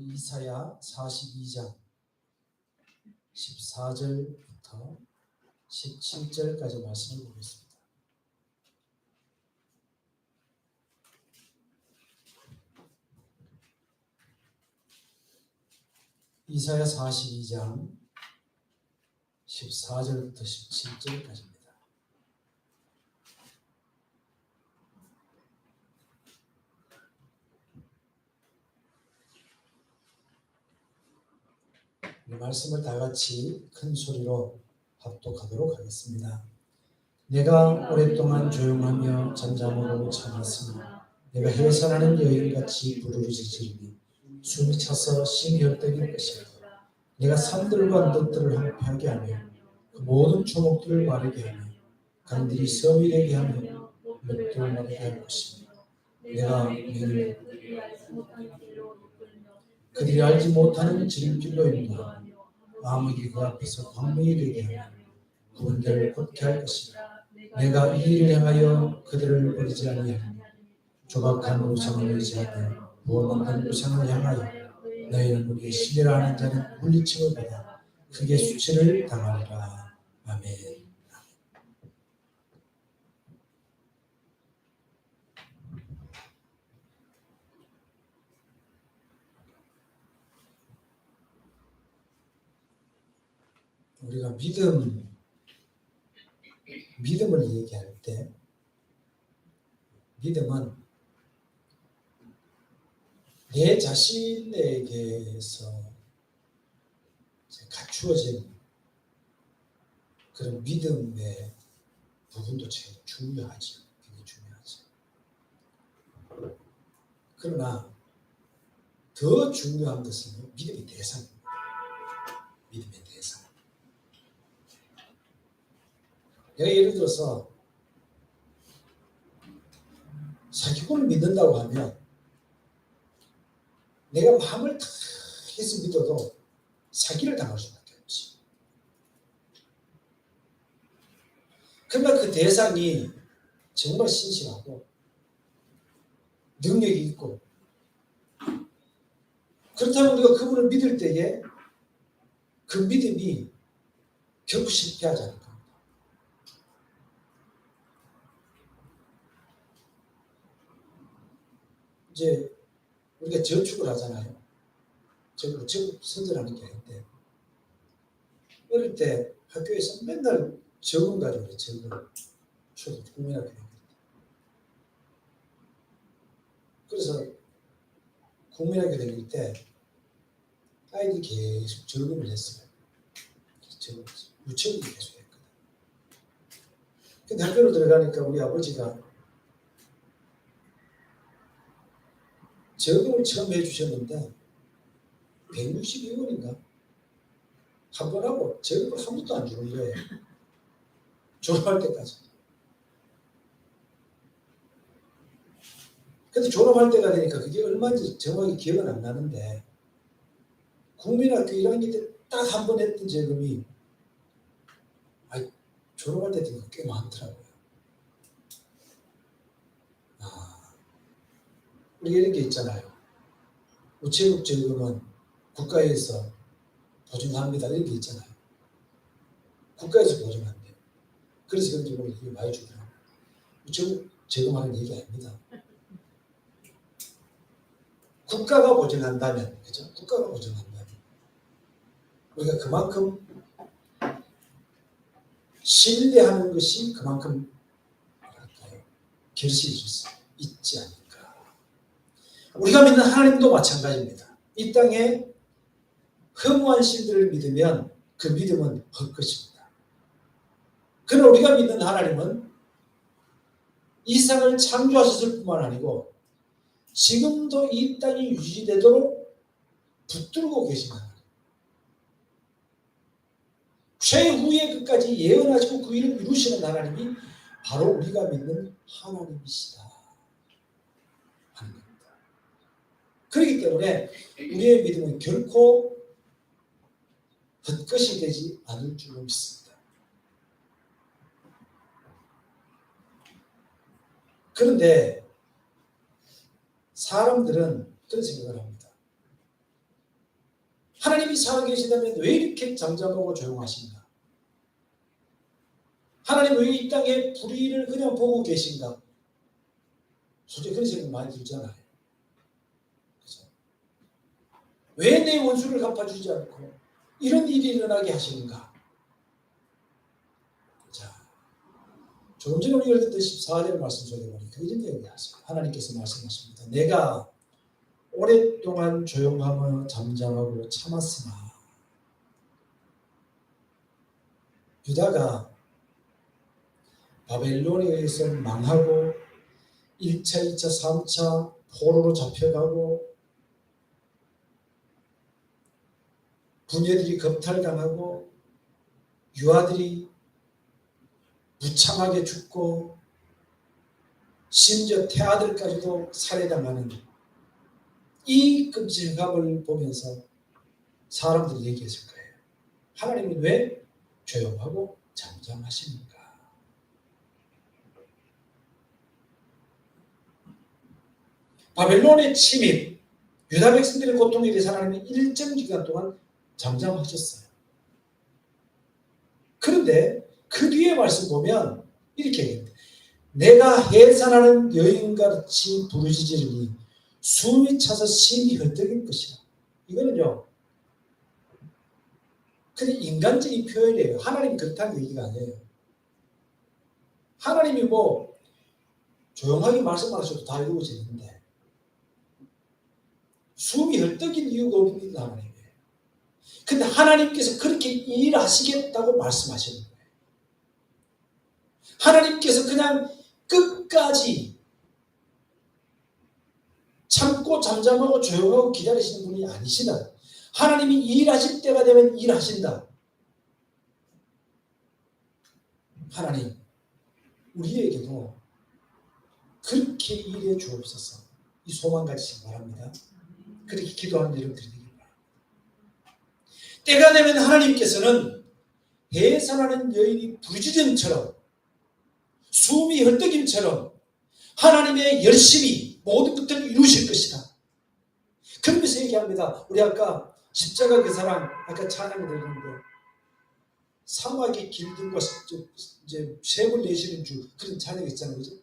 이사야 42장 14절부터 17절까지 말씀을 보겠습니다. 이사야 42장 14절부터 17절까지입니다. 이 말씀을 다 같이 큰 소리로 합독하도록 하겠습니다. 내가 오랫동안 조용하며 잠잠으로 참았으니 내가 해산하는 여인같이 부르짖으리니 숨이 차서 심히 헐떡일 것이라. 내가 산들과 언덕들을 황폐하게 하며 그 모든 초목들을 마르게 하며 강들이 서밀하게 하며 흙들 마르게 할 것이며 내가 그들이 알지 못하는 지름길로 인도하며 암흑이 그 앞에서 광명이 되게 하며 구원들을 걷게 할 것이라. 내가 이 일을 행하여 그들을 버리지 아니하며 조박한 우상을 의지하며 부어먹는 우상을 향하여 너희는 우리의 신뢰를 하는 자는 물리침을 받아 크게 수치를 당하리라. 아멘. 우리가 믿음을 얘기할 때 믿음은 내 자신에게서 갖추어진 그런 믿음의 부분도 제일 중요하죠. 굉장히 중요하죠. 그러나 더 중요한 것은 믿음의 대상입니다. 믿음의 대상. 내가 예를 들어서 사기꾼을 믿는다고 하면 내가 마음을 다 해서 믿어도 사기를 당할 수밖에 없지. 그러나 그 대상이 정말 신실하고 능력이 있고 그렇다면 우리가 그분을 믿을 때에 그 믿음이 결코 실패하지 않을 겁니다. 이제 우리가 저축을 하잖아요. 저축 선전하는 게 아닌데 어릴 때 학교에서 맨날 적금 가지고 그래. 적금 초등 국민학교 다닐 때. 그래서 국민학교 다닐 때 아이들이 계속 적금을 했어요. 유치원이 계속 했거든. 근데 학교로 들어가니까 우리 아버지가 적금을 처음 해주셨는데 162원인가? 한 번 하고 적금을 한 번도 안 주는 거예요. 졸업할 때까지. 근데 졸업할 때가 되니까 그게 얼마인지 정확히 기억은 안 나는데 국민학교 1학년 때 딱 한 번 했던 적금이 졸업할 때 되니까 꽤 많더라고요. 우리 이런 게 있잖아요. 우체국 적금은 국가에서 보증합니다. 이런 게 있잖아요. 국가에서 보증한대요. 그래서 그런지 모르겠어요. 많이 주더라고요. 우체국 적금하는 얘기 아닙니다. 국가가 보증한다면, 그죠? 국가가 보증한다면 우리가 그만큼 신뢰하는 것이 그만큼 뭐랄까요? 결실이 있지 않을까. 우리가 믿는 하나님도 마찬가지입니다. 이 땅에 허무한 신들을 믿으면 그 믿음은 헛것입니다. 그러나 우리가 믿는 하나님은 이 세상을 창조하셨을 뿐만 아니고 지금도 이 땅이 유지되도록 붙들고 계신 하나님. 최후의 끝까지 예언하시고 그 일을 이루시는 하나님이 바로 우리가 믿는 하나님이시다 하는 겁니다. 그렇기 때문에 우리의 믿음은 결코 헛것이 되지 않을 줄로 믿습니다. 그런데 사람들은 그런 생각을 합니다. 하나님이 살아계시다면 왜 이렇게 잠잠하고 조용하신가? 하나님 왜 이 땅에 불의를 그냥 보고 계신가? 솔직히 그런 생각 많이 들잖아요. 그렇죠? 왜 내 원수를 갚아주지 않고 이런 일이 일어나게 하시는가? 자, 조금 전에 우리가 읽었던 14절 말씀 속에 보니까 이런 얘기 하세요. 하나님께서 말씀하십니다. 내가 오랫동안 조용하며 잠잠하고 참았으나 유다가 바벨론에 의해서 망하고 1차, 2차, 3차 포로로 잡혀가고 부녀들이 겁탈당하고 유아들이 무참하게 죽고 심지어 태아들까지도 살해당하는 이 끔찍함을 보면서 사람들이 얘기했을 거예요. 하나님은 왜 조용하고 잠잠하십니까? 바벨론의 침입, 유다 백성들의 고통에 대해서 하나님은 일정 기간 동안 잠잠하셨어요. 그런데 그 뒤에 말씀 보면 이렇게 얘기합니다. 내가 해산하는 여인같이 부르짖으리니 숨이 차서 심이 헐떡일 것이라. 이거는요, 그냥 인간적인 표현이에요. 하나님이 그렇다는 얘기가 아니에요. 하나님이 뭐 조용하게 말씀하셔도 다 이루어지는데 숨이 헐떡인 이유가 없습니다. 하나님이. 근데 하나님께서 그렇게 일하시겠다고 말씀하시는 거예요. 하나님께서 그냥 끝까지 참고 잠잠하고 조용하고 기다리시는 분이 아니시다. 하나님이 일하실 때가 되면 일하신다. 하나님, 우리에게도 그렇게 일해 주옵소서. 이 소망 가지시기 바랍니다. 그렇게 기도하는 여러분 드리기 바랍니다. 때가 되면 하나님께서는 해산하는 여인이 부르짖음처럼 숨이 헐떡임처럼 하나님의 열심히 모든 것들을 이루실 것이다. 그러면서 얘기합니다. 우리 아까 십자가 그 사랑 아까 찬양을 드렸는데 사막의 길들과 이제 샘을 내시는 주 그런 찬양이 있잖아요. 그죠?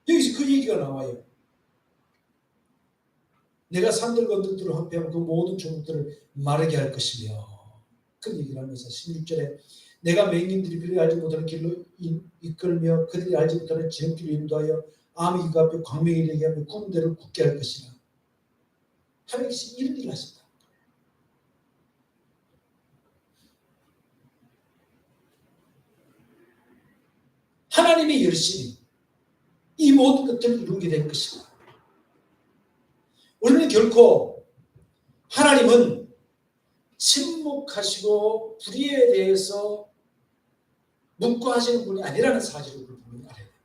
여기서 그 얘기가 나와요. 내가 산들과 들들을 함께하면 그 모든 종들을 마르게 할 것이며 그 얘기를 하면서 16절에 내가 맹인들이 그들이 알지 못하는 길로 이끌며 그들이 알지 못하는 지름길로 인도하여 암이 그 앞에 광명이 되게 하며 꿈대로 굳게 할 것이라. 하나님께서 이런 일을 하신다. 하나님의 열심히 이 모든 것들을 이루게 될 것이다. 우리는 결코 하나님은 침묵하시고 불의에 대해서 묵과하시는 분이 아니라는 사실을 분명히 알아야 됩니다.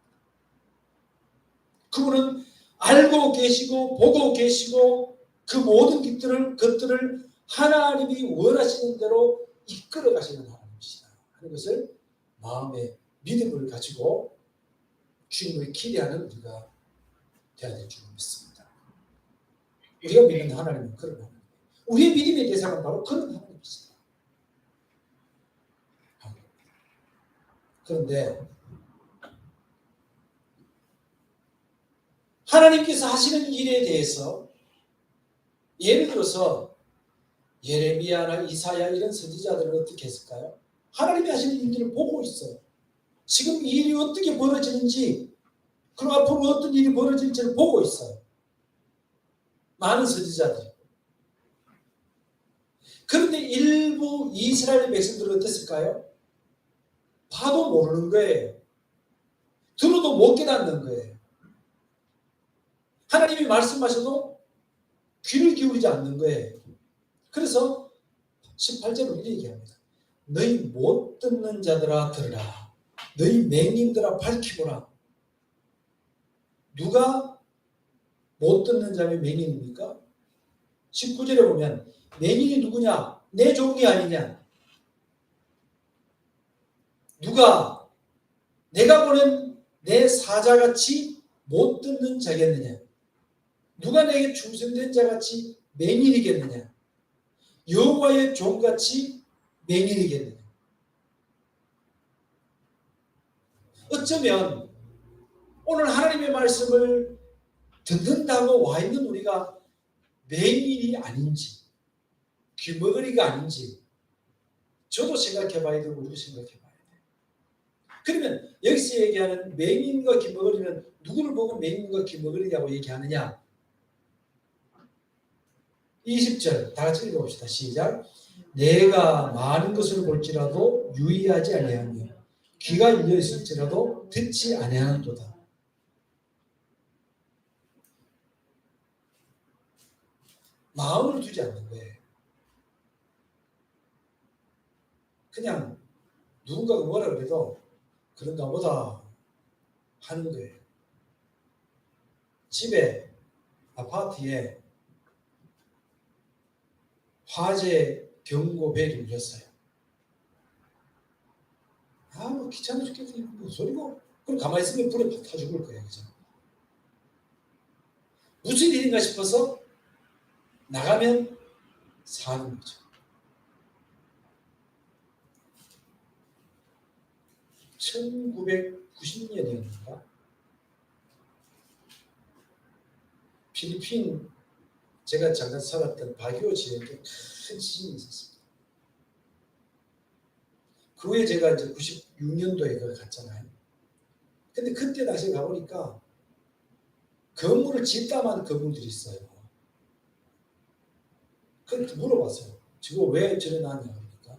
그분은 알고 계시고 보고 계시고 그 모든 것들을 하나님이 원하시는 대로 이끌어 가시는 하나님이시다 하는 것을 마음의 믿음을 가지고 주님을 기대하는 우리가 되어야 될 줄 믿습니다. 우리가 믿는 하나님은 그런 하나님. 우리의 믿음의 대상은 바로 그런 하나님이시다. 그런데 하나님께서 하시는 일에 대해서 예를 들어서 예레미야나 이사야 이런 선지자들은 어떻게 했을까요? 하나님이 하시는 일들을 보고 있어요. 지금 이 일이 어떻게 벌어지는지 그리고 앞으로 어떤 일이 벌어질지를 보고 있어요. 많은 선지자들이. 그런데 일부 이스라엘 백성들은 어땠을까요? 봐도 모르는 거예요. 들어도 못 깨닫는 거예요. 하나님이 말씀하셔도 귀를 기울이지 않는 거예요. 그래서 18절로 이렇게 얘기합니다. 너희 못 듣는 자들아 들으라. 너희 맹인들아 밝히보라. 누가 못 듣는 자면 맹인입니까? 19절에 보면 맹인이 누구냐? 내 종이 아니냐? 누가 내가 보낸 내 사자같이 못 듣는 자겠느냐? 누가 내게 충성된 자같이 맹인이겠느냐? 여호와의 종같이 맹인이겠느냐. 어쩌면 오늘 하나님의 말씀을 듣는다고 와 있는 우리가 맹인이 아닌지, 귀머거리가 아닌지 저도 생각해 봐야 되고 우리도 생각해 봐야 돼요. 그러면 여기서 얘기하는 맹인과 귀머거리는 누구를 보고 맹인과 귀머거리냐고 얘기하느냐. 20절 다 같이 읽어봅시다. 시작. 내가 많은 것을 볼지라도 유의하지 아니하며 귀가 열려 있을지라도 듣지 아니하는도다. 마음을 두지 않는 거예요. 그냥 누군가가 뭐라 그래도 그런가 보다 하는 거예요. 집에, 아파트에 화재 경고벨이 울렸어요. 뭐 귀찮아 죽겠지. 무슨 소리고. 그럼 가만히 있으면 불에 팍 타 죽을 거예요. 그죠? 무슨 일인가 싶어서 나가면 사는 거죠. 1990년이었는가? 필리핀 제가 잠깐 살았던 바기오 지역에 큰 지진이 있었습니다. 그 후에 제가 이제 96년도에 그걸 갔잖아요. 근데 그때 다시 가보니까 건물을 짓다만 건물들이 있어요. 그래서 물어봤어요. 지금 왜 저래 나냐 그러니까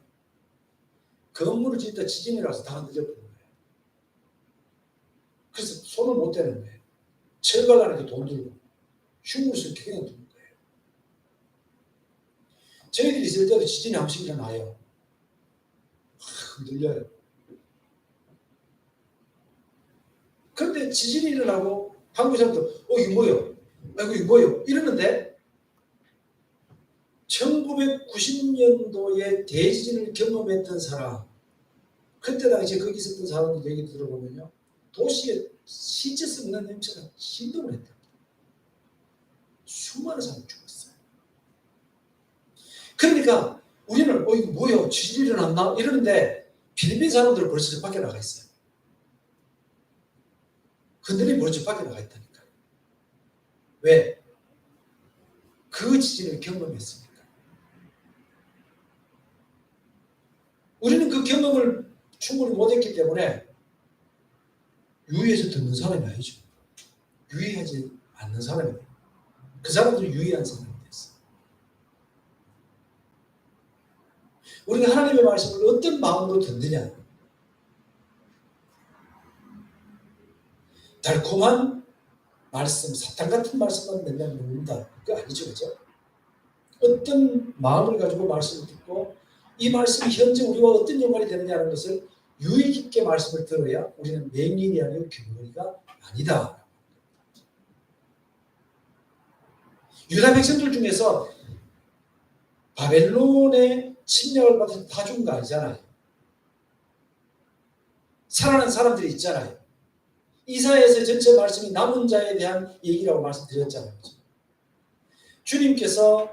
건물을 짓다 지진이 나서 다 늦어버린 거예요. 그래서 손을 못 대는 거예요. 철거하니까 돈 들고 흉물스럽게 그냥 두는 거예요. 저희들이 있을 때도 지진이 한 번씩 일어나요. 흔들려요. 그런데 지진이 일어나고 한국 사람들 이거 뭐요? 아이고 이거 뭐요? 이러는데 1990년도에 대지진을 경험했던 사람, 그때 당시에 거기 있었던 사람들 얘기 들어보면요, 도시에 시체 썩는 냄새가 진동을 했다. 수많은 사람이 죽었어요. 그러니까 우리는 이거 뭐요? 지진이 일어났나? 이러는데 필리핀 사람들은 벌써 저 밖에 나가 있어요. 그들이 벌써 밖에 나가 있다니까요. 왜? 그 지진을 경험했으니까. 우리는 그 경험을 충분히 못했기 때문에 유의해서 듣는 사람이 아니죠. 유의하지 않는 사람이에요. 그 사람들은 유의한 사람이 됐어요. 우리가 하나님의 말씀을 어떤 마음으로 듣느냐. 달콤한 말씀, 사탕 같은 말씀만 맨날 듣는다. 그거 아니죠. 그죠? 어떤 마음을 가지고 말씀을 듣고 이 말씀이 현재 우리와 어떤 연관이 되느냐는 것을 유의 깊게 말씀을 들어야 우리는 맹인이 아니고 귀머거리가 아니다. 유다 백성들 중에서 바벨론의 침략을 받아서 다 죽은 거 아니잖아요. 살아난 사람들이 있잖아요. 이사야에서 전체 말씀이 남은 자에 대한 얘기라고 말씀드렸잖아요. 주님께서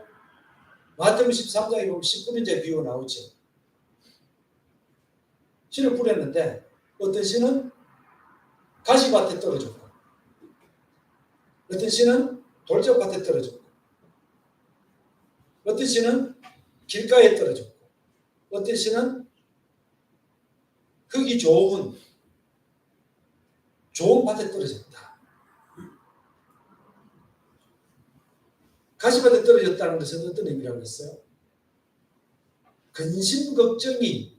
마태복음 13장에 보면 10분의 비유가 나오죠. 씨를 뿌렸는데 어떤 씨는 가시밭에 떨어졌고 어떤 씨는 돌짝밭에 떨어졌고 어떤 씨는 길가에 떨어졌고 어떤 씨는 흙이 좋은 밭에 떨어졌다. 가시밭에 떨어졌다는 것은 어떤 의미라고 했어요? 근심 걱정이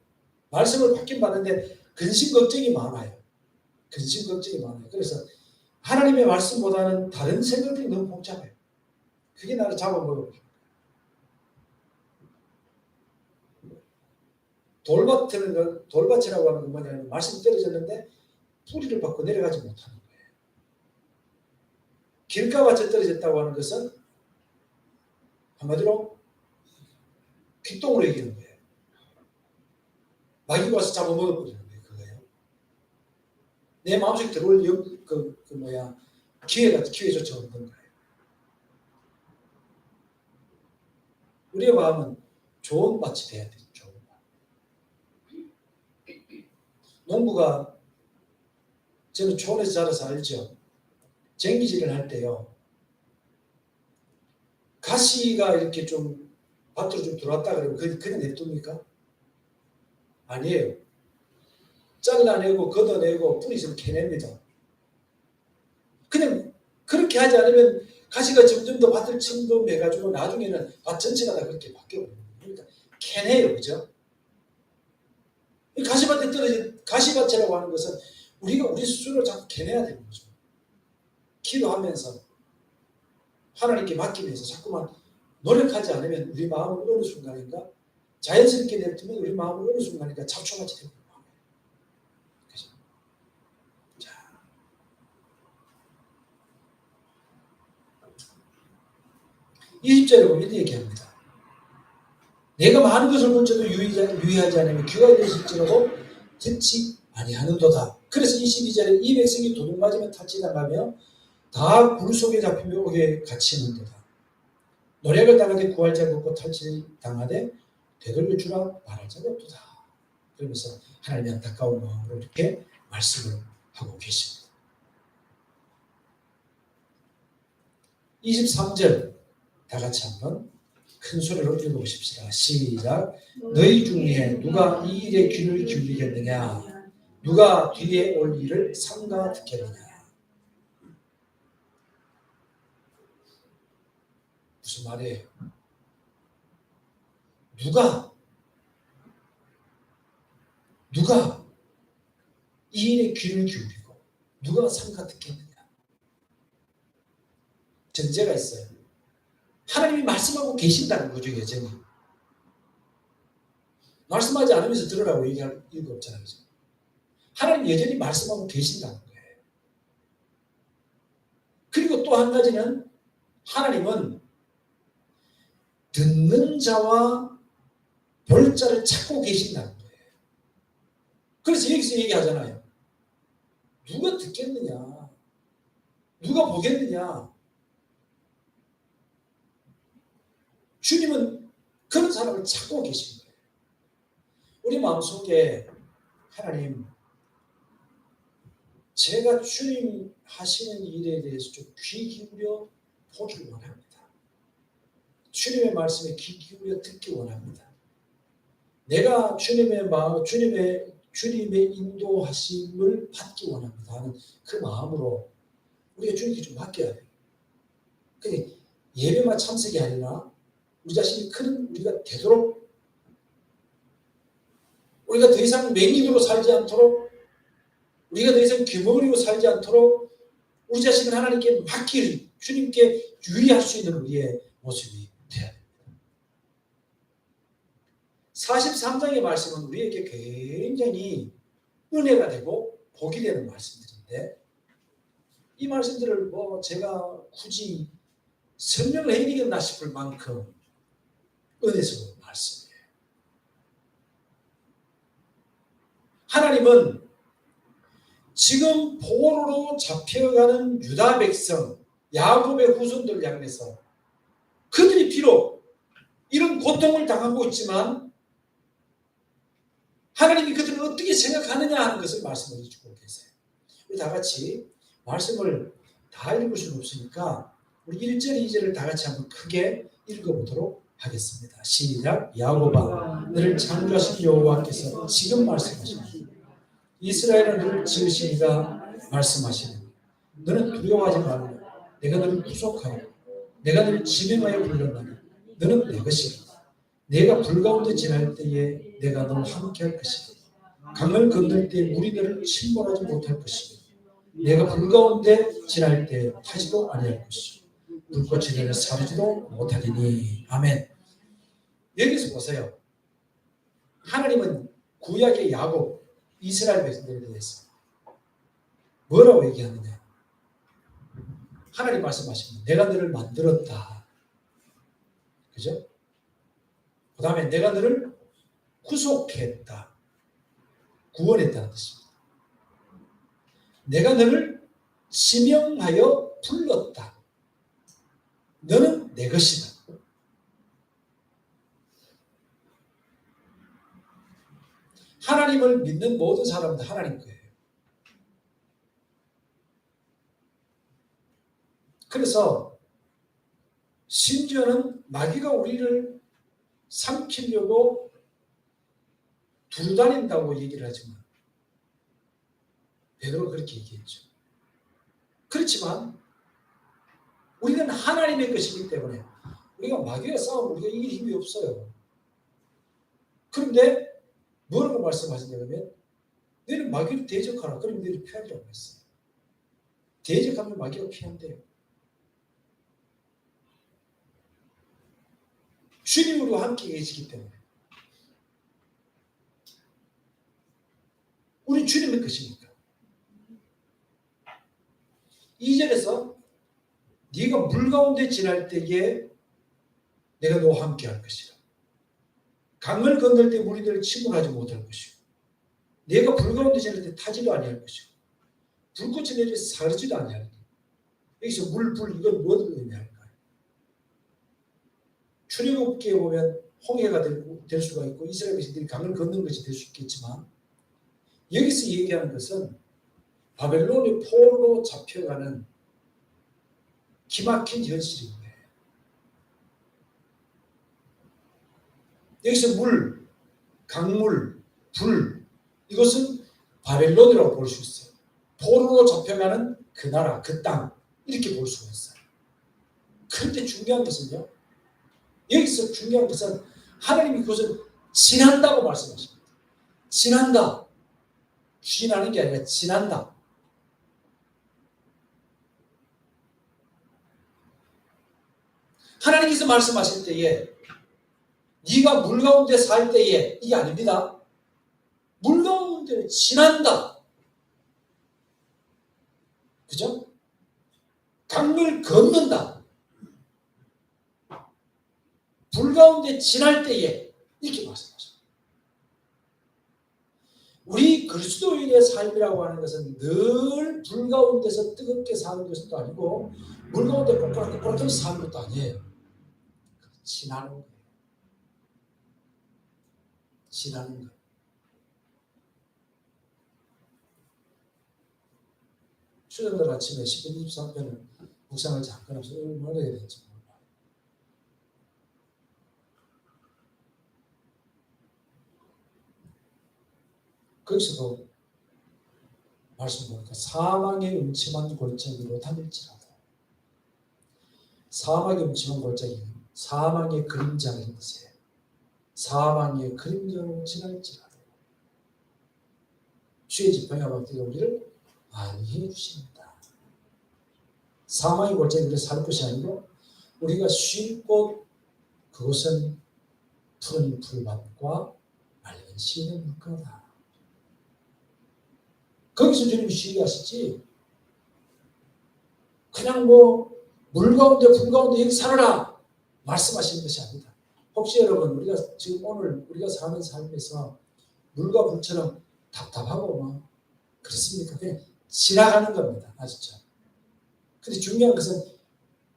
말씀을 받긴 받는데 근심 걱정이 많아요. 근심 걱정이 많아요. 그래서 하나님의 말씀보다는 다른 생각들이 너무 복잡해요. 그게 나를 잡아먹어요. 돌밭이라고 하는 건 뭐냐면 말씀이 떨어졌는데 뿌리를 받고 내려가지 못하는 거예요. 길가밭에 떨어졌다고 하는 것은 한마디로 귓동으로 얘기하는 거예요. 마귀가 와서 잡아먹어버리는 거예요. 그거예요. 내 마음속에 들어올 기회조차 없는 거예요. 우리의 마음은 좋은 밭이 돼야 돼요. 좋은 밭. 농부가 저는 초원에서 자라서 알죠. 쟁기질을 할 때요. 가시가 이렇게 좀 밭으로 좀 들어왔다 그러면 그냥 냅둡니까? 아니에요. 잘라내고 걷어내고 뿌리 좀 캐냅니다. 그냥 그렇게 하지 않으면 가시가 점점 더 밭을 침범해가지고 나중에는 밭 전체가 다 그렇게 바뀌어버려요. 그러니까 캐내요. 그죠? 가시밭에 떨어진 가시밭이라고 하는 것은 우리가 우리 스스로 자꾸 캐내야 되는 거죠. 기도하면서 하나님께 맡기면서 자꾸만 노력하지 않으면 우리 마음은 어느 순간인가 자연스럽게 냅두면 우리 마음은 어느 순간인가 잡초같이 되는 거예요. 그죠? 자, 20절에 보면 이렇게 얘기합니다. 내가 많은 것을 본지도 유의하지 않으면 귀가 열릴지라도 듣지 아니하는도다. 그래서 22절에 이 백성이 도둑 맞으면 탈취당하며 다 굴 속에 잡히며 옥에 갇히는도다. 노력을 당하되 구할 자가 없고 탈취당하되 되돌려 주라 말할 자가 없도다. 그러면서 하나님의 안타까운 마음으로 이렇게 말씀을 하고 계십니다. 23절 다 같이 한번 큰 소리로 읽어보십시다. 시작. 너희 중에 누가 이 일에 귀를 기울이겠느냐? 누가 뒤에 올 일을 삼가 듣겠느냐? 무슨 말이에요? 누가 이 일에 귀를 기울이고 누가 삼가 듣겠느냐? 전제가 있어요. 하나님이 말씀하고 계신다는 거죠, 여전히. 말씀하지 않으면서 들으라고 얘기할 이유가 없잖아요. 그죠? 하나님 여전히 말씀하고 계신다는 거예요. 그리고 또 한 가지는 하나님은 듣는 자와 볼 자를 찾고 계신다는 거예요. 그래서 여기서 얘기하잖아요. 누가 듣겠느냐? 누가 보겠느냐? 주님은 그런 사람을 찾고 계신 거예요. 우리 마음속에 하나님, 제가 주님 하시는 일에 대해서 좀 귀 기울여 보길 원합니다. 주님의 말씀에 귀 기울여 듣기 원합니다. 내가 주님의 마음, 주님의 인도하심을 받기 원합니다 하는 그 마음으로 우리가 주님께 좀 맡겨야 돼요. 근데 예배만 참석이 아니라 우리 자신이 큰 우리가 되도록 우리가 더 이상 맹인으로 살지 않도록 우리가 더 이상 귀머거리고 살지 않도록 우리 자신을 하나님께 맡길 주님께 유의할 수 있는 우리의 모습이 되어야 됩니다. 43장의 말씀은 우리에게 굉장히 은혜가 되고 복이 되는 말씀들인데 이 말씀들을 제가 굳이 설명을 해야 되겠나 싶을 만큼 은혜스러운 말씀이에요. 하나님은 지금 포로로 잡혀가는 유다 백성, 야곱의 후손들 향해서 그들이 비록 이런 고통을 당하고 있지만 하나님이 그들을 어떻게 생각하느냐 하는 것을 말씀을 해주고 계세요. 우리 다 같이 말씀을 다 읽을 수는 없으니까 우리 1절, 2절을 다 같이 한번 크게 읽어보도록 하겠습니다. 시작. 야곱아, 너를 창조하신 여호와께서 지금 말씀하십니다. 이스라엘은 너를 지으시니가 말씀하시니 너는 두려워하지 말라. 내가 너를 구속하여 내가 너를 지명하여 불렀나니 너는 내 것이라. 내가 불 가운데 지날 때에 내가 너를 함께 할 것이다. 강을 건널 때 물이 너를 침몰하지 못할 것이다. 내가 불 가운데 지날 때 타지도 아니할 것이다. 불꽃이 너를 사르지도 못하리니. 아멘. 여기서 보세요. 하나님은 구약의 야곱, 이스라엘 백성들에 대해서 뭐라고 얘기하느냐? 하나님 말씀하십니다. 내가 너를 만들었다. 그죠? 그 다음에 내가 너를 구속했다. 구원했다는 뜻입니다. 내가 너를 지명하여 불렀다. 너는 내 것이다. 하나님을 믿는 모든 사람은 하나님 거예요. 그래서 심지어는 마귀가 우리를 삼키려고 두루다닌다고 얘기를 하지만 베드로가 그렇게 얘기했죠. 그렇지만 우리는 하나님의 것이기 때문에 우리가 마귀와 싸우면 우리가 이길 힘이 없어요. 그런데 뭐라고 말씀하시냐면 너희는 마귀를 대적하라. 그럼 너희를 피하리라고 했어요. 대적하면 마귀가 피한대요. 주님이 우리와 함께 계시기 때문에 우리 주님의 것이니까. 2절에서 네가 물 가운데 지날 때에 내가 너와 함께 할 것이라. 강을 건널 때 물이 너를 침몰하지 못할 것이고 내가 불 가운데 지날 때 타지도 아니할 것이고 불꽃이 내려 사르지도 아니할 것이고. 여기서 불 이건 무엇을 의미할까요? 출애굽기에 보면 홍해가 될 수가 있고 이스라엘 백성들이 강을 건넌 것이 될 수 있겠지만 여기서 얘기하는 것은 바벨론의 포로로 잡혀가는 기막힌 현실인 거예요. 여기서 물, 강물, 불 이것은 바벨론이라고 볼 수 있어요. 포로로 잡혀가는 그 나라, 그 땅 이렇게 볼 수가 있어요. 그런데 중요한 것은요. 여기서 중요한 것은 하나님이 그것을 지난다고 말씀하십니다. 지난다. 주인하는 게 아니라 지난다. 하나님께서 말씀하실 때에 네가 물 가운데 살 때에 이게 아닙니다. 물 가운데를 지난다. 그죠? 강을 건넌다. 불 가운데 지날 때에 이렇게 말씀하십니다. 우리 그리스도인의 삶이라고 하는 것은 늘 불 가운데서 뜨겁게 사는 것도 아니고 물 가운데 꼬꾸라꼬꾸라하게 사는 것도 아니에요. 지나는 거예요. 지나는 거예요. 수요일 아침에 10편 23편을 묵상을 잠깐 하면서 얼마나 해야 될지 몰라요. 거기서도 말씀 보니까 사망의 음침한 골짜기로 다닐지라도 사망의 음침한 골짜기는 사망의 그림자를 뜻해요. 사망의 그림자로 지날지라도 주의 지팡이와 막대가 우리를 안위해 주십니다. 사망의 골짜기를 살 것이 아니고 우리가 쉴 곳 그곳은 푸른 풀밭과 맑은 시내 물가다. 거기서 주님이 쉬게 하시지 그냥 물 가운데 불 가운데 여기 살아라 말씀하시는 것이 아니다. 혹시 여러분 우리가 지금 오늘 우리가 사는 삶에서 물과 불처럼 답답하고 그렇습니까? 그냥 지나가는 겁니다. 아시죠? 근데 중요한 것은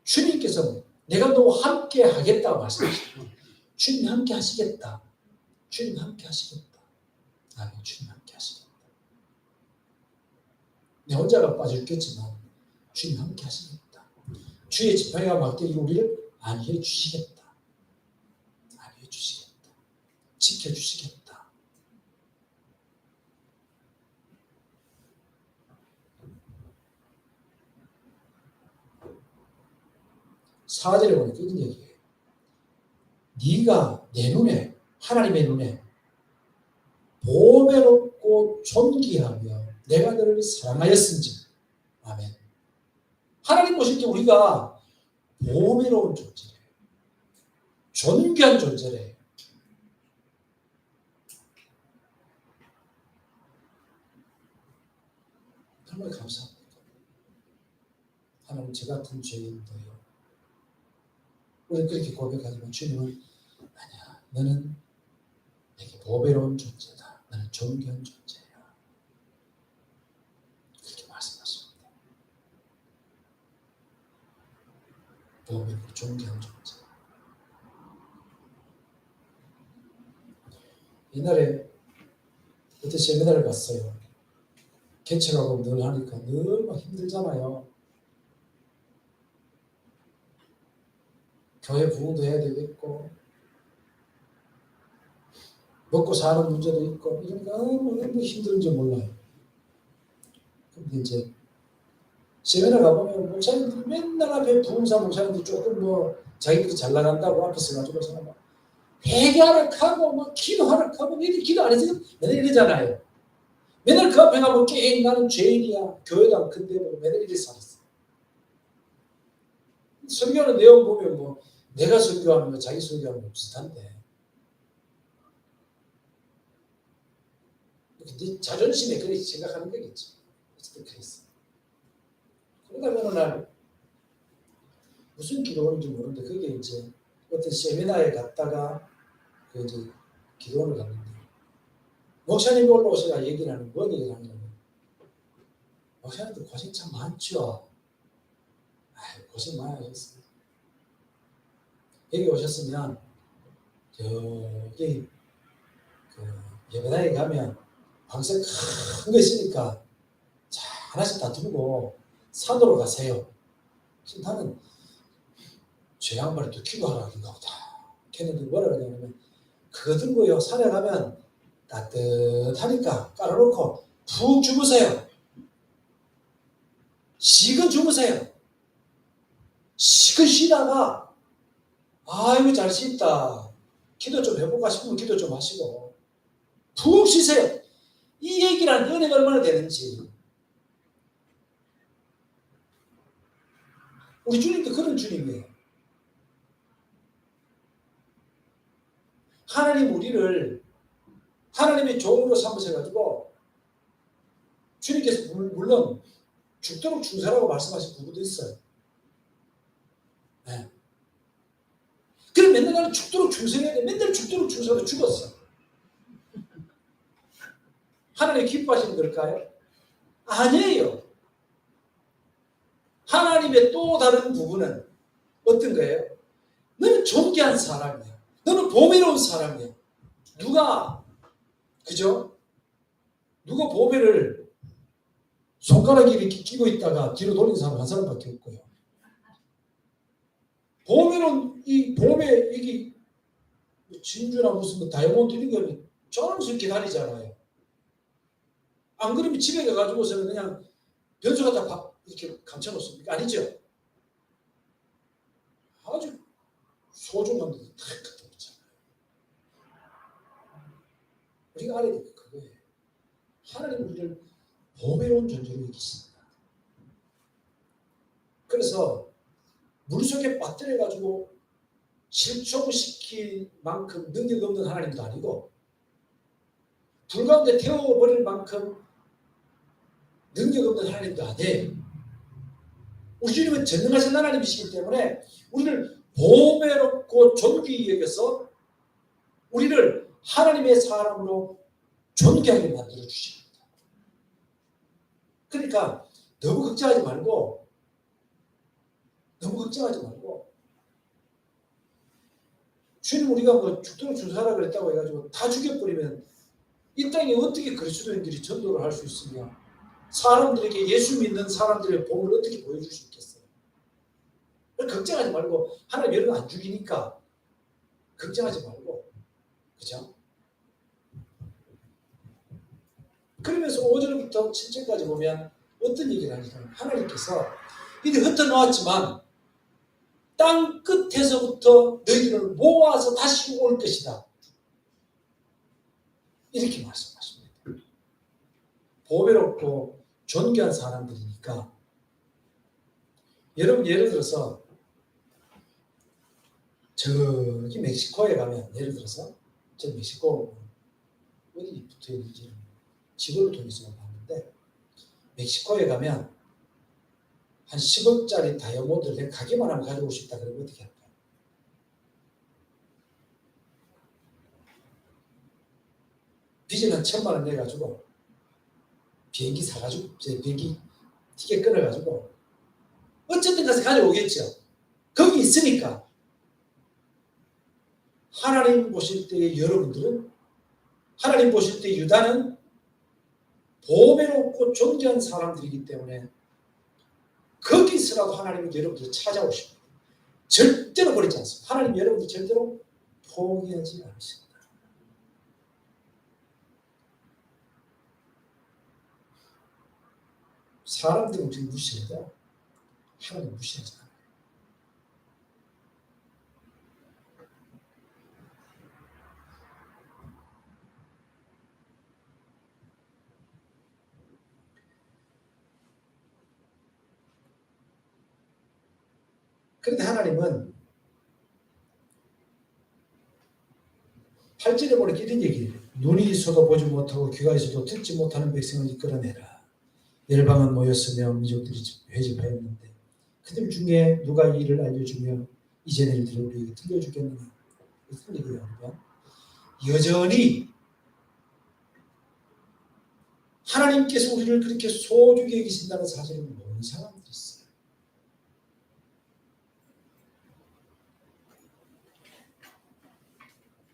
주님께서 내가 너와 함께 하겠다고 말씀하시고 주님 함께 하시겠다. 주님 함께 하시겠다. 아멘. 주님 함께 하시겠다. 내 혼자가 빠졌겠지만 주님 함께 하시겠다. 주의 지팡이와 막대기 우리를 안위해 주시겠다. 안위해 주시겠다. 지켜주시겠다. 사절에 보니까 이런 얘기예요. 네가 내 눈에 하나님의 눈에 보배롭고 존귀하며 내가 너를 사랑하였은지. 아멘. 하나님 보실 때 우리가 보배로운 존재래요. 존귀한 존재래요. 정말 감사합니다. 하나님 저 같은 죄인도요. 우리는 그렇게 고백하지만 주님은 아니야. 너는 내게 보배로운 존재다. 너는 존귀한 존재야. 그렇게 말씀하십니다. 보배롭고 존귀한 존재. 옛날에 그때 세미나를 갔어요. 개척하고 늘 하니까 늘 막 힘들잖아요. 교회 부흥도 해야 되겠고 먹고 사는 문제도 있고 이러니까 얼마나 힘든지 몰라요. 근데 이제 세미나 가보면 목사님들 맨날 앞에 부흥사 목사님들 조금 뭐 자기들이 잘 나간다고 앞에 서가지고 막 회개하라 하고 막 기도하라 하고 너희들 기도 안 해서 맨날 이러잖아요. 맨날 그 앞에 가면 게임 나는 죄인이야. 교회도 안 큰데 뭐 맨날 이렇게 살았어. 설교하는 내용 보면 뭐 내가 설교하는 거 자기 설교하는 거 비슷한데 근데 자존심에 그렇게 생각하는 거겠죠. 어쨌든 그랬어. 그러다가 어느 날 무슨 기도원인지 모르는데 그게 이제 어떤 세미나에 갔다가 그 이제 기도원을 갔는데 목사님이 올라오셔서 얘기를 하는 뭔 얘기를 하냐면 목사님들 고생 참 많죠. 아유, 고생 많이 하셨어요. 여기 오셨으면 여기 그 예배당에 가면 방석 큰 거 있으니까 자 하나씩 다 들고 산으로 가세요. 나는 저 양반이 또 기도하라 그런가 보다. 걔네들 뭐라 그러냐면 그거 들고요 산에 가면 따뜻하니까 깔아놓고 푹 주무세요. 시근 주무세요. 시근 쉬다가 아이고 잘 씻다. 기도 좀 해볼까 싶으면 기도 좀 하시고 푹 쉬세요. 이 얘기란 은혜가 얼마나 되는지. 우리 주님도 그런 주님이에요. 하나님 우리를 하나님의 종으로 삼으셔가지고 주님께서 물론 죽도록 충성하라고 말씀하신 부분도 있어요. 네. 그럼 맨날 나는 죽도록 충성해야 돼. 맨날 죽도록 충성해서 죽었어. 하나님 기뻐하시는 걸까요? 아니에요. 하나님의 또 다른 부분은 어떤 거예요? 너는 존귀한 사람이야. 너는 보배로운 사람이야. 누가 그죠? 누가 보배를 손가락에 이렇게 끼고 있다가 뒤로 돌린 사람 한 사람밖에 없고요. 보배는 이 보배 이게 진주나 무슨 다이아몬드 이런 거는 자랑스럽게 다니잖아요. 안 그러면 집에 가가지고서는 그냥 변수 갖다 이렇게 감춰놓습니까? 아니죠. 아주 소중한 데다 갖다 놓잖아요. 우리가 알아야 될 게 그거예요. 하나님 우리를 보배로운 존재로 여기십니다. 그래서 물속에 빠뜨려가지고 실종시킬 만큼 능력 없는 하나님도 아니고 불 가운데 태워버릴 만큼 능력 없는 하나님도 아니에요. 우리 주님은 전능하신 하나님이시기 때문에 우리를 보배롭고 존귀히 여겨서 우리를 하나님의 사람으로 존귀하게 만들어 주십니다. 그러니까 너무 걱정하지 말고 주님 우리가 뭐 죽도록 준수하라 그랬다고 해가지고 다 죽여버리면 이 땅에 어떻게 그리스도인들이 전도를 할 수 있으며 사람들에게 예수 믿는 사람들의 복을 어떻게 보여줄 수 있겠어요? 걱정하지 말고 하나님 여러분 안 죽이니까 걱정하지 말고 그죠? 그러면서 5절부터 7절까지 보면 어떤 얘기를 하냐면 하나님께서 이들이 흩어놓았지만 땅 끝에서부터 너희들을 모아서 다시 올 것이다. 이렇게 말씀하십니다. 보배롭고 존귀한 사람들이니까 여러분 예를 들어서 저기 멕시코에 가면 예를 들어서 저 멕시코 어디 붙어 있는지 지도를 통해서 봤는데 멕시코에 가면 한 10억짜리 다이아몬드를 내가 가게만 하면 가지고 싶다 그러면 어떻게 할까요? 빚을 한 1,000만 원 내가지고 비행기 사가지고 비행기 티켓 끊어가지고 어쨌든 가서 가져오겠죠. 거기 있으니까 하나님 보실 때 여러분들은 하나님 보실 때 유다는 보배롭고 존귀한 사람들이기 때문에 거기서라도 하나님은 여러분들을 찾아오십니다. 절대로 버리지 않습니다. 하나님 여러분들 절대로 포기하지 않으십니다. 사람들은 우리 무시해도 하나님 무시하지 않아요. 그런데 하나님은 8절에 보니까 이런 얘기를 해요. 눈이 있어도 보지 못하고 귀가 있어도 듣지 못하는 백성을 이끌어내라. 열방은 모였으며 민족들이 회집하였는데 그들 중에 누가 이 일을 알려주며 이전의 일들을 우리에게 들려주겠느냐. 무슨 얘기예요? 여전히 하나님께서 우리를 그렇게 소중히 여기신다는 사실을 모르는 사람들이 있어요.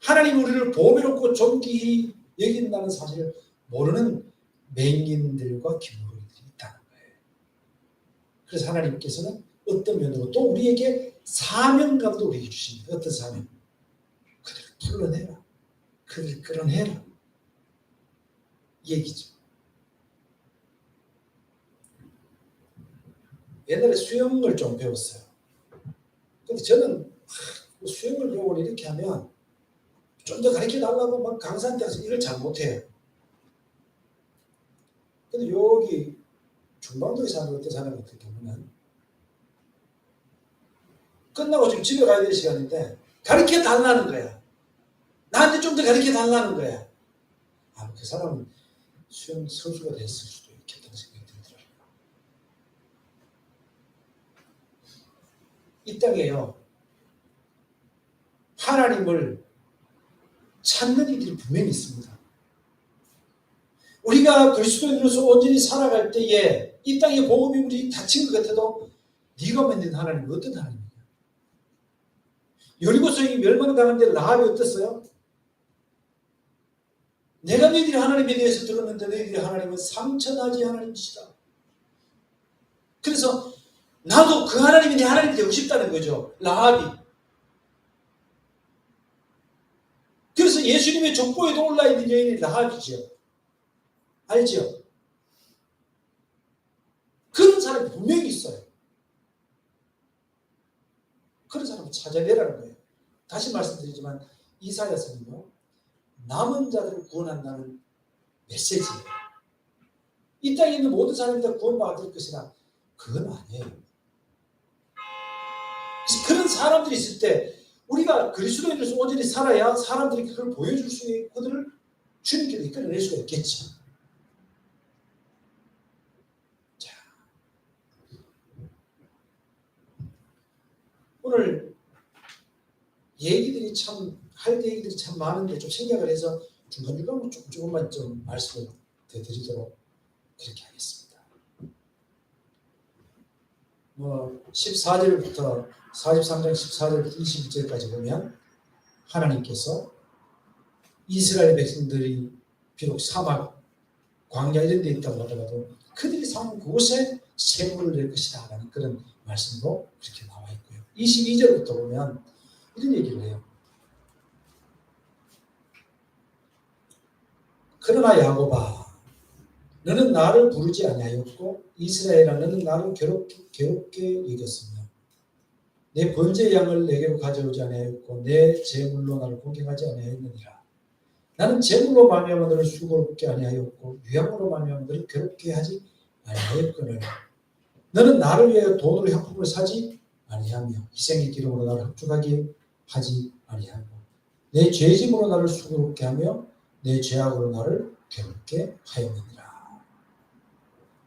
하나님 우리를 보배롭고 존귀히 여긴다는 사실을 모르는 맹인들과 기물들이 있다는 거예요. 그래서 하나님께서는 어떤 면으로 또 우리에게 사명감도 우리에게 주십니다. 어떤 사명? 그들을 불러내라. 그들을 끌어내라. 얘기죠. 옛날에 수영을 좀 배웠어요. 근데 저는 수영을 배우고 이렇게 하면 좀 더 가르쳐 달라고 막 강사한테 가서 이걸 잘 못해요. 근데 여기 중방도에 사는 어떤 사람 같은 경우는 끝나고 지금 집에 가야 될 시간인데 가르쳐 달라는 거야. 나한테 좀 더 가르쳐 달라는 거야. 아, 그 사람은 수영 선수가 됐을 수도 있겠다는 생각이 들더라고요. 이 땅에요. 하나님을 찾는 이들이 분명히 있습니다. 우리가 그리스도인으로서 온전히 살아갈 때에 이 땅의 복음이 우리 닫힌 것 같아도 네가 믿는 하나님은 어떤 하나님이냐? 여리고성이 멸망당한 데 라합이 어땠어요? 내가 너희들이 하나님에 대해서 들었는데 너희들이 하나님은 상처나지 하나님이시다. 그래서 나도 그 하나님이 내 하나님이 되고 싶다는 거죠. 라합이. 그래서 예수님의 족보에도 올라있는 여인이 라합이죠. 알죠? 그런 사람이 분명히 있어요. 그런 사람을 찾아내라는 거예요. 다시 말씀드리지만 이사야서는요. 남은 자들을 구원한다는 메시지예요. 이 땅에 있는 모든 사람이 다 구원받을 것이나 그건 아니에요. 그래서 그런 사람들이 있을 때 우리가 그리스도인으로서 온전히 살아야 사람들이 그걸 보여줄 수 있고 그들을 주님께로 이끌어낼 수가 있겠죠. 자, 오늘 얘기들이 참 할 얘기들이 참 많은데 좀 생각을 해서 중간중간 조금만 좀 말씀을 더 드리도록 그렇게 하겠습니다. 14절부터 43장 14절부터 22절까지 보면 하나님께서 이스라엘 백성들이 비록 사막, 광야 이런 데 있다고 하더라도 그들이 사는 곳에 세물을 낼 것이다 라는 그런 말씀도 그렇게 나와 있고요. 22절부터 보면 이런 얘기를 해요. 그러나 야곱아 너는 나를 부르지 아니하였고 이스라엘아 너는 나를 괴롭게 여겼으며 내 번제 양을 내게로 가져오지 아니하였고 내 제물로 나를 공경하지 아니하였느니라. 나는 제물로 말미암아 너를 수고롭게 아니하였고 유향으로 말미암아 너를 괴롭게 하지 아니하였거늘 너는 나를 위하여 돈으로 향품을 사지 아니하며 희생의 기름으로 나를 흡족하게 하지 아니하고 내 죄짐으로 나를 수고롭게 하며 내 죄악으로 나를 괴롭게 하였느니라.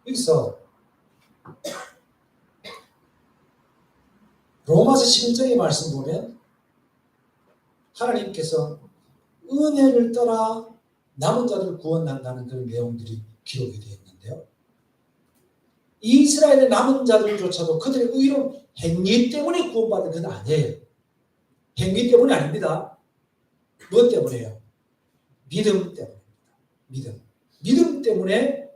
여기서 로마서 11장의 말씀 보면 하나님께서 은혜를 따라 남은 자들을 구원한다는 그런 내용들이 기록이 되어 있는데요. 이스라엘의 남은 자들조차도 그들의 의로운 행위 때문에 구원받은 건 아니에요. 행위 때문이 아닙니다. 무엇 때문에요? 믿음 때문입니다. 믿음 때문에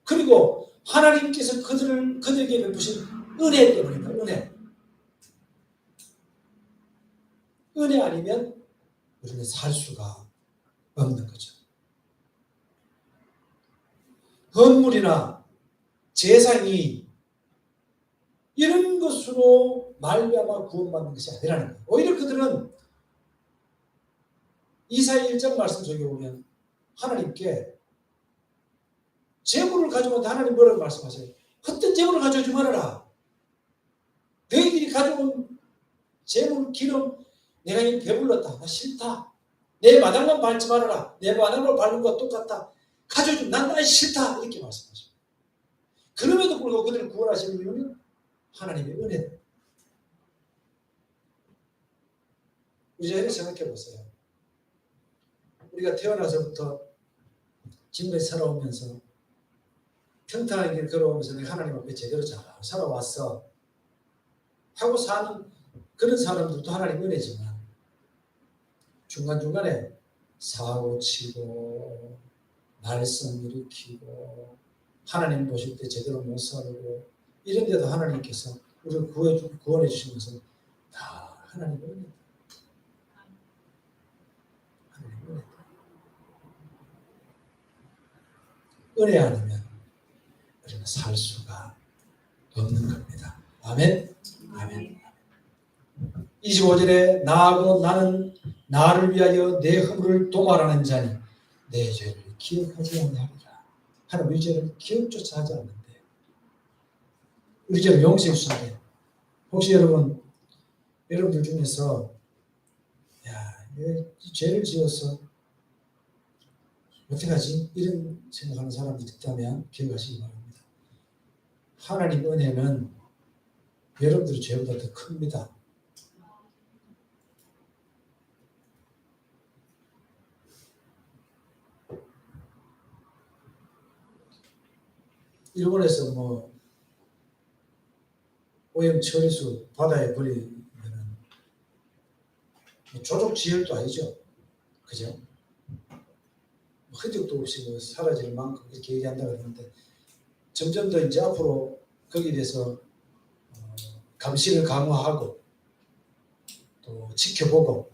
그리고 하나님께서 그들에게 베푸신 은혜 때문입니다. 은혜 아니면 우리는 살 수가 없는 거죠. 헌물이나 제사니 이런 것으로 말미암아 구원받는 것이 아니라는 거예요. 오히려 그들은 이사야 1장 말씀 속에 보면 하나님께 재물을 가져오는데 하나님 뭐라고 말씀하세요? 헛된 재물을 가져오지 말아라. 너희들이 가져온 재물, 기름, 내가 이미 배불렀다. 나 싫다. 내 마당만 밟지 말아라. 내 마당만 밟는 것과 똑같다. 가져오지 난 싫다. 이렇게 말씀하십니다. 그럼에도 불구하고 그들을 구원하시는 이유는 하나님의 은혜다. 우리 자리에 생각해 보세요. 우리가 태어나서부터 지금까지 살아오면서 평탄하게 길 걸어오면서 내가 하나님 앞에 제대로 잘 살아왔어 하고 사는 그런 사람들도 하나님 은혜지만 중간중간에 사고 치고 말썽 일으키고 하나님 보실 때 제대로 못 살고 이런 데도 하나님께서 우리를 구원해 주신 것은 다 하나님의 은혜다. 하나님의 은혜다. 은혜 아니면 우리는 살 수가 없는 겁니다. 아멘. 아멘. 25절에 나하고 나는 나를 위하여 내 허물을 도말하는 자니 내 죄를 기억하지 아니하리라. 하나님 우리 죄를 기억조차 하지 않는데 우리 죄를 용서해 주신대. 혹시 여러분들 중에서 이 죄를 지어서 어떡하지? 이런 생각하는 사람들이 있다면 기억하시기 바랍니다. 하나님 은혜는 여러분들의 죄보다 더 큽니다. 일본에서 오염 처리수 바다에 버리면 조족지혈도 아니죠. 그죠? 흔적도 없이 사라질 만큼 이렇게 얘기한다고 그러는데 점점 더 이제 앞으로 거기에 대해서 감시를 강화하고 또 지켜보고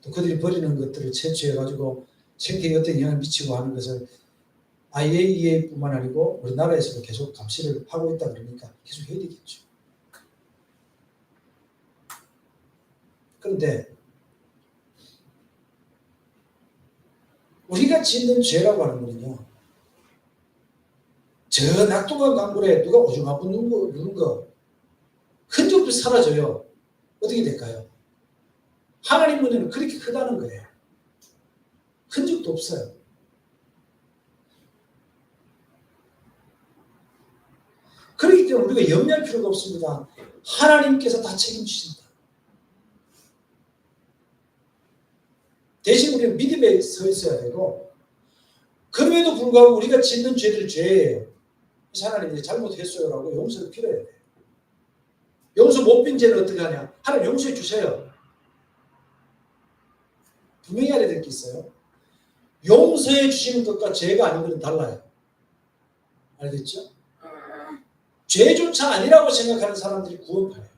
또 그들이 버리는 것들을 채취해가지고 생태계에 어떤 영향을 미치고 하는 것을 IAEA뿐만 아니고 우리나라에서도 계속 감시를 하고 있다 그러니까 계속 해야 되겠죠. 그런데 우리가 짓는 죄라고 하는 거는요. 저 낙동강 강물에 누가 오줌 한번 누른 거 흔적도 사라져요. 어떻게 될까요? 하나님 은혜는 그렇게 크다는 거예요. 흔적도 없어요. 그렇기 때문에 우리가 염려할 필요가 없습니다. 하나님께서 다 책임지신다. 대신 우리는 믿음에 서 있어야 되고 그럼에도 불구하고 우리가 짓는 죄들이 죄예요. 그래서 하나님이 잘못했어요라고 용서를 빌어야 돼요. 용서 못 빈 죄는 어떻게 하냐? 하나님 용서해 주세요. 분명히 알아야 될 게 있어요. 용서해 주시는 것과 죄가 아닌 것은 달라요. 알겠죠? 죄조차 아니라고 생각하는 사람들이 구원파예요.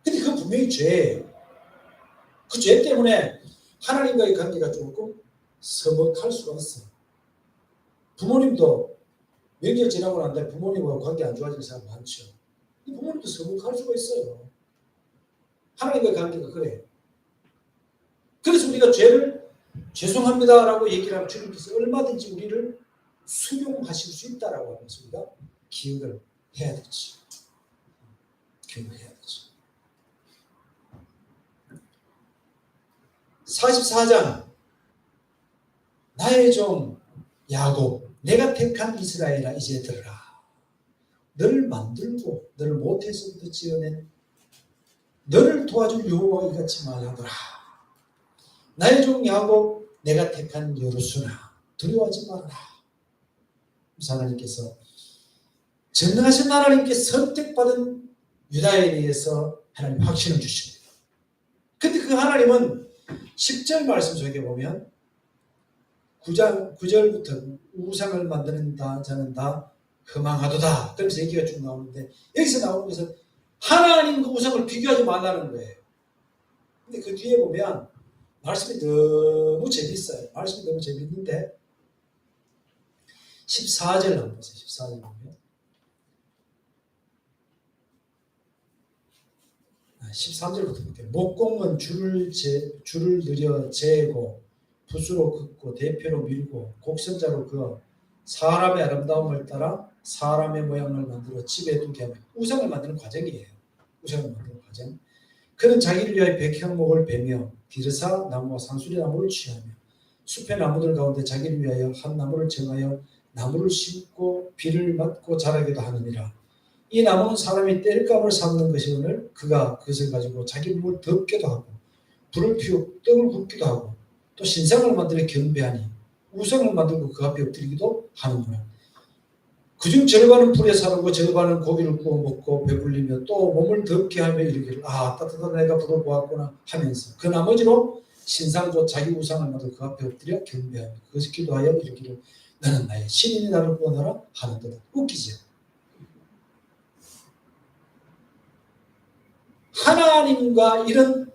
근데 그건 분명히 죄예요. 그 죄 때문에 하나님과의 관계가 조금 서먹할 수가 있어요. 부모님도 명절 지나고 난 다음에 부모님과 관계 안 좋아지는 사람 많죠. 부모님도 서먹할 수가 있어요. 하나님과의 관계가 그래요. 그래서 우리가 죄를 죄송합니다라고 얘기를 하면 주님께서 얼마든지 우리를 수용하실 수 있다라고 하면서 우리가 기억을 해야 되지. 기억을 해야 되지. 44장 나의 종 야곱 내가 택한 이스라엘아 이제 들으라. 너를 만들고 너를 모태에서부터 지어낸 너를 도와줄 여호와가 이같이 말하더라. 나의 종 야곱 내가 택한 여루수나 두려워하지 말아라. 하나님께서 전능하신 하나님께 선택받은 유다에 대해서 하나님 확신을 주십니다. 근데 그 하나님은 10절 말씀 속에 보면 9절부터 우상을 만드는 자는 다 허망하도다. 그러면서 얘기가 쭉 나오는데 여기서 나오는 것은 하나님과 우상을 비교하지 말라는 거예요. 근데 그 뒤에 보면 말씀이 너무 재밌어요. 말씀이 너무 재밌는데 14절 한번 보세요. 14절 보면 13절부터 볼게요. 목공은 줄을 들여 재고 붓으로 긋고 대표로 밀고 곡선자로 그어 사람의 아름다움을 따라 사람의 모양을 만들어 집에 두게 하며 우상을 만드는 과정이에요. 우상을 만드는 과정. 그는 자기를 위하여 백향목을 베며 디르사 나무와 상수리 나무를 취하며 숲의 나무들 가운데 자기를 위하여 한 나무를 정하여 나무를 심고 비를 맞고 자라기도 하느니라. 이 나무는 사람이 땔감을 삼는 것이오늘 그가 그것을 가지고 자기 몸을 덮기도 하고 불을 피우고 떡을 굽기도 하고 또 신상을 만들어 경배하니 우상을 만들고 그 앞에 엎드리기도 하는구나. 그중 절반은 불에 사르고 절반은 고기를 구워 먹고 배불리며 또 몸을 덮게 하며 이르기를 따뜻한 내가 불을 보았구나 하면서 그 나머지로 신상 곧 자기 우상을 만들고 그 앞에 엎드려 경배하며 그것을 기도하여 이르기를 너는 나의 신인이 나를 구원하라 하는도다. 웃기죠. 하나님과 이런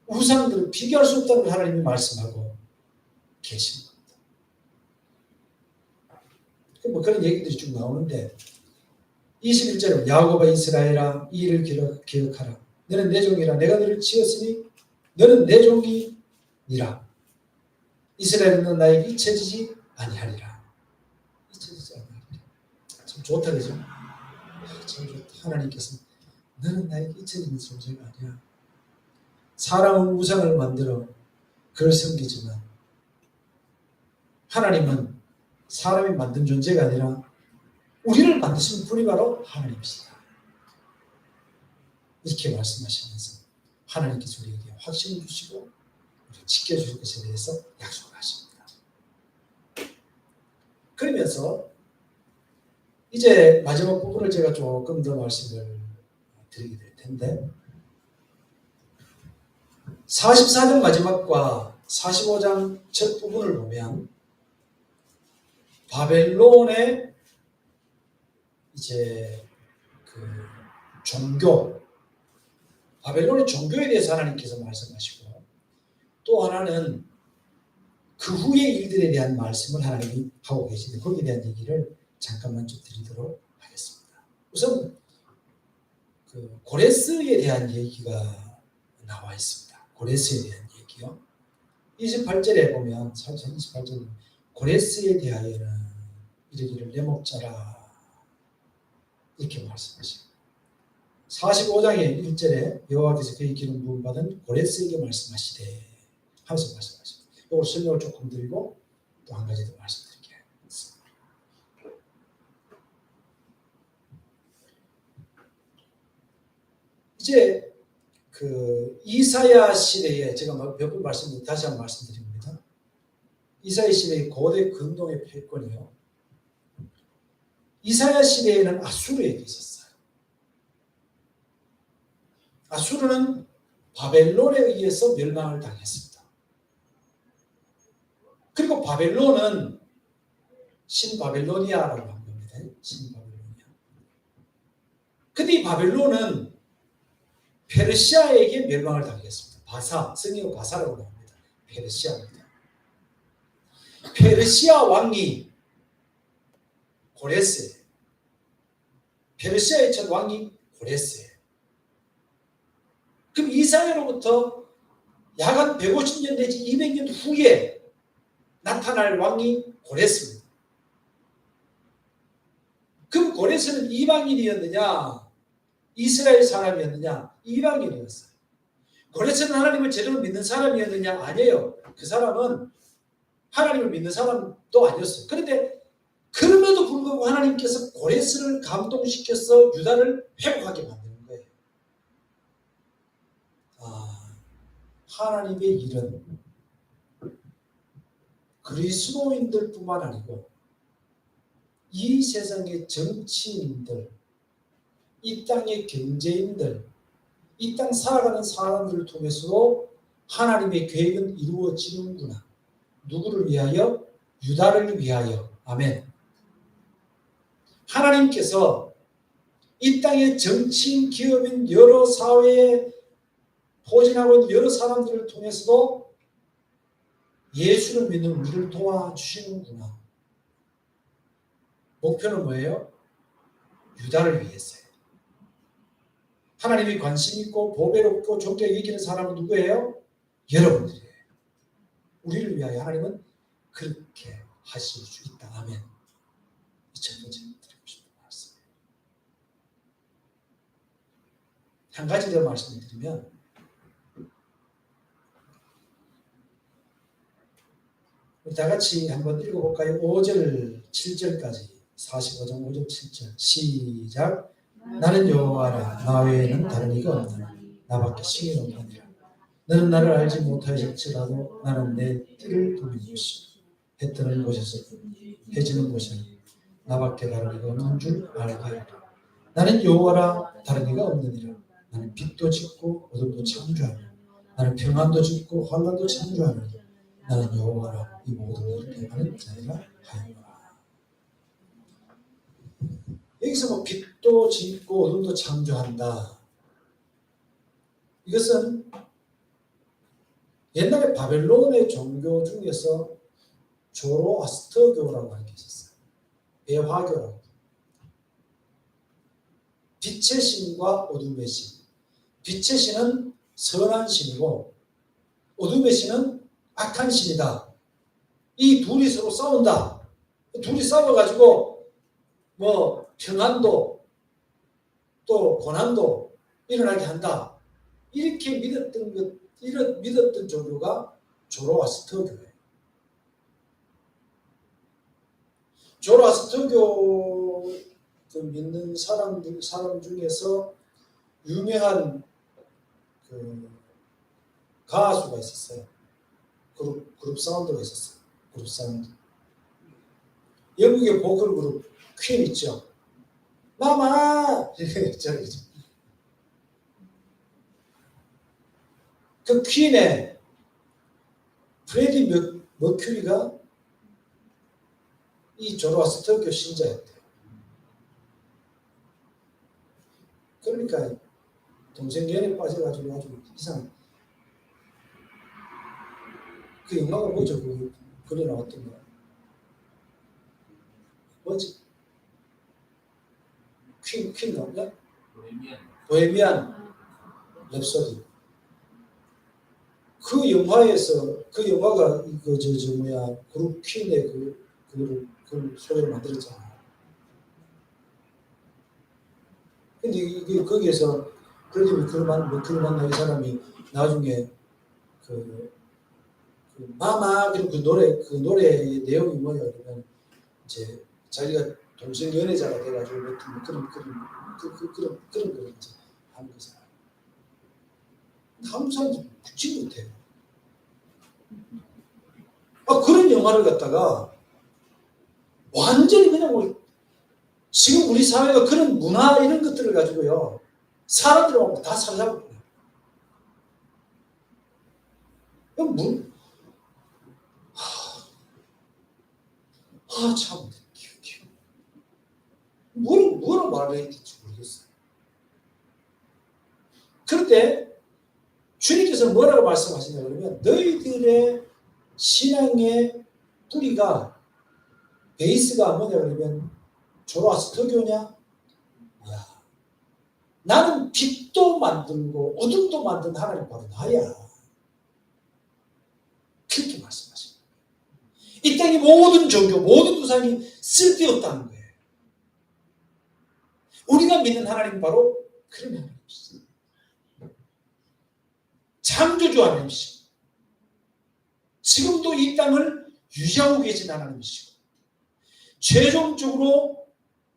우상들을 비교할 수 없다는 걸 하나님이 말씀하고 계신 겁니다. 뭐 그런 얘기들이 쭉 나오는데 21절은 야곱아 이스라엘아 이 일을 기억하라. 너는 내 종이라 내가 너를 지었으니 너는 내 종이니라. 이스라엘은 나에게 잊혀지지 아니하리라. 잊혀지지 아니하리라. 참 좋다 그죠? 참 좋다. 하나님께서 너는 나에게 잊혀지는 존재가 아니야. 사람은 우상을 만들어 그를 섬기지만 하나님은 사람이 만든 존재가 아니라 우리를 만드신 분이 바로 하나님이시다. 이렇게 말씀하시면서 하나님께서 우리에게 확신을 주시고 우리를 지켜주실 것에 대해서 약속을 하십니다. 그러면서 이제 마지막 부분을 제가 조금 더 말씀을 드리게 될 텐데 44장 마지막과 45장 첫 부분을 보면 바벨론의 이제 그 종교, 바벨론의 종교에 대해서 하나님께서 말씀하시고 또 하나는 그 후의 일들에 대한 말씀을 하나님이 하고 계신데 거기에 대한 얘기를 잠깐만 좀 드리도록 하겠습니다. 우선 그 고레스에 대한 얘기가 나와 있습니다. 고레스에 대한 얘기요. 28절에 보면 28절 고레스에 대하여는 이르기를 내 목자라 이렇게 말씀하십니다. 45장의 1절에 여호와께서 그의 기름 부음 받은 고레스에게 말씀하시되 하면서 말씀하십니다. 이걸 설명을 조금 드리고 또 한 가지 더 말씀드리겠습니다. 이제 그 이사야 시대에 제가 몇 번 말씀드린 다시 한번 말씀드립니다. 이사야 시대의 고대 근동의 패권이요. 이사야 시대에는 아수르에게 있었어요. 아수르는 바벨론에 의해서 멸망을 당했습니다. 그리고 바벨론은 신바벨로니아라고 한 겁니다. 신바벨로니아. 근데 이 바벨론은 페르시아에게 멸망을 당했습니다. 바사, 성경 바사라고 합니다. 페르시아입니다. 페르시아 왕이 고레스예요. 페르시아의 첫 왕이 고레스예요. 그럼 이스라엘로부터 약 한 150년 내지 200년 후에 나타날 왕이 고레스입니다. 그럼 고레스는 이방인이었느냐? 이스라엘 사람이었느냐? 이방인이었어요. 고레스는 하나님을 제대로 믿는 사람이었느냐? 아니에요. 그 사람은 하나님을 믿는 사람도 아니었어요. 그런데 그럼에도 불구하고 하나님께서 고레스를 감동시켜서 유다를 회복하게 만드는 거예요. 하나님의 일은 그리스도인들뿐만 아니고 이 세상의 정치인들, 이 땅의 경제인들, 이 땅 살아가는 사람들을 통해서도 하나님의 계획은 이루어지는구나. 누구를 위하여? 유다를 위하여. 아멘. 하나님께서 이 땅의 정치인, 기업인, 여러 사회에 포진하고 있는 여러 사람들을 통해서도 예수를 믿는 우리를 도와주시는구나. 목표는 뭐예요? 유다를 위해서예요. 하나님이 관심 있고 보배롭고 존귀하게 여기는 사람은 누구예요? 여러분들이에요. 우리를 위하여 하나님은 그렇게 하실 수 있다. 아멘. 이 첫 번째 드리고 싶은 말씀이에요. 한 가지 더 말씀을 드리면, 우리 다 같이 한번 읽어볼까요? 5절 7절까지. 45장 5절 7절 시작. 나는 여호와라, 나 외에는 다른 이가 없나니 나밖에 신이 없느니라. 너는 나를 알지 못하였을지라도 나는 내 띠를 돌린 곳이 해 뜨는 곳에서 해 지는 곳이 나밖에 다른 이가 없는 줄 알게 하라. 나는 여호와라, 다른 이가 없느니라. 나는 빛도 짓고 어둠도 창조하며 나는 평안도 짓고 환난도 창조하며 나는 여호와라, 이 모든 일을 행하는 자니라 하였노라. 여기서 뭐 빛도 짓고 어둠도 창조한다. 이것은 옛날에 바벨론의 종교 중에서 조로아스터교라고 하는 게 있었어요. 배화교라고. 빛의 신과 어둠의 신. 빛의 신은 선한 신이고 어둠의 신은 악한 신이다. 이 둘이 서로 싸운다. 둘이 싸워가지고 뭐 평안도 또 고난도 일어나게 한다. 이렇게 믿었던 종교가 조로아스터교예요. 조로아스터교 믿는 사람 중에서 유명한 그 가수가 있었어요. 그룹 사운드가 있었어요. 그룹 사운드. 영국의 보컬 그룹 퀸 있죠. 마마 그 퀸의 프레디 머큐리가 이 조로아스터교 신자였대요. 그러니까 동성연에 빠져가지고 아주 이상. 그 영화가 뭐죠? 그 글에 나왔던 거 뭐지? 퀸 나온가? 보헤미안 랩소디. 그 영화에서 그 영화가 그룹 퀸의 그 소리를 만들었잖아요. 근데 거기에서 프레디 머큐리 만난 이 사람이 나중에 그 마마 그 노래의 내용이 뭐냐 그러면 이제 자기가 동성 연애자가 돼가지고 그런 걸 이제 하는 거잖아요. 한국 사람들 붙지 못해요. 그런 영화를 갖다가 완전히 그냥 지금 우리 사회가 그런 문화 이런 것들을 가지고요 사람들하고 다 살려고 그래요. 참 뭐라 말해야 될지 모르겠어요. 그런데 주님께서 뭐라고 말씀하시냐 그러면 너희들의 신앙의 뿌리가 베이스가 뭐냐 그러면 조로아스터교냐? 야, 나는 빛도 만들고 어둠도 만든 하나님 바로 나야. 그렇게 말씀하십니다. 이 땅의 모든 종교, 모든 우상이 쓸데없다는 거예요. 우리가 믿는 하나님 바로 그런 하나님이시죠. 창조주 하나님이시고 지금도 이 땅을 유지하고 계신 하나님이시고 최종적으로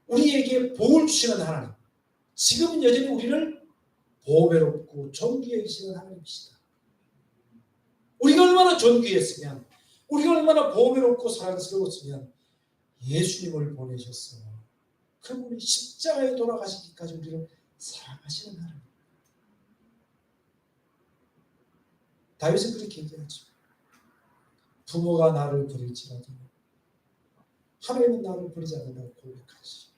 우리에게 복을 주시는 하나님, 지금은 여전히 우리를 보배롭고 존귀해 계시는 하나님이시다. 우리가 얼마나 존귀했으면, 우리가 얼마나 보배롭고 사랑스러웠으면 예수님을 보내셨어. 그분이 십자가에 돌아가시기까지 우리를 사랑하시는 하나님. 다윗은 그렇게 얘기하죠. 부모가 나를 버릴지라도 하나님은 나를 버리지 않는다고 고백하시죠.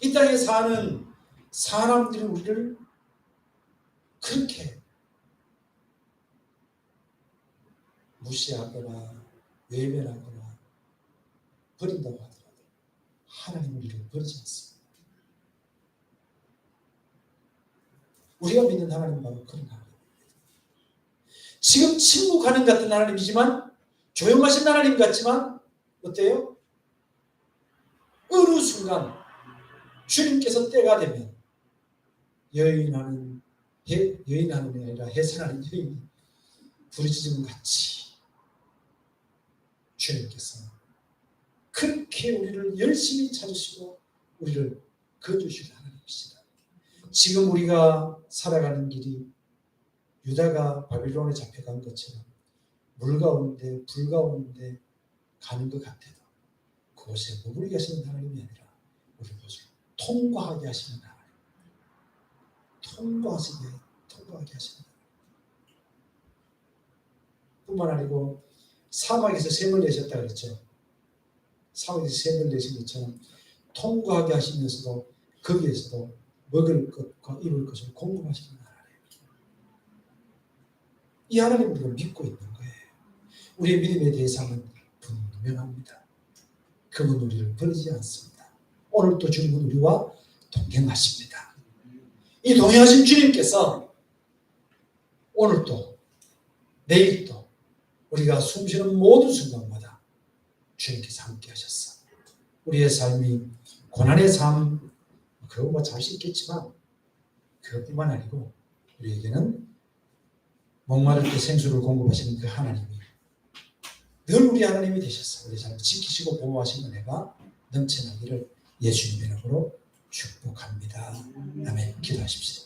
이 땅에 사는 사람들이 우리를 그렇게 무시하거나 외면하거나 버린다고 하더라도 하나님은 우리를 버리지 않습니다. 우리가 믿는 하나님은 바로 그런 하나님입니다. 지금 침묵하는 같은 하나님이지만, 조용하신 하나님 같지만 어때요? 어느 순간 주님께서 때가 되면 여인하는 게 아니라 해산하는 여인이 부르짖음 같이 주님께서 그렇게 우리를 열심히 찾으시고 우리를 거두시는 하나님이시다. 지금 우리가 살아가는 길이 유다가 바빌론에 잡혀간 것처럼 물 가운데 불 가운데 가는 것 같아도 그곳에 머무르게 하시는 하나님이 아니라 우리 그것을 통과하게 하시는 하나님, 통과하게 하시는 하나님. 뿐만 아니고 사막에서 샘을 내셨다 그랬죠. 사막에서 샘을 내신 것처럼 통과하게 하시면서도 거기에서도 먹을 것과 입을 것을 공급하시는 하나님. 이 하나님을 우리가 믿고 있는 거예요. 우리의 믿음의 대상은 분명합니다. 그분 우리를 버리지 않습니다. 오늘도 주님은 우리와 동행하십니다. 이 동행하신 주님께서 오늘도 내일도 우리가 숨쉬는 모든 순간마다 주님께서 함께 하셨어. 우리의 삶이 고난의 삶, 그런 거 잠시 있겠지만 그것뿐만 아니고 우리에게는 목마를 때 생수를 공급하시는 그 하나님이 늘 우리 하나님이 되셨어. 우리 삶을 지키시고 보호하시는 은혜가 넘쳐나기를 예수님의 이름으로 축복합니다. 아멘. 기도하십시다.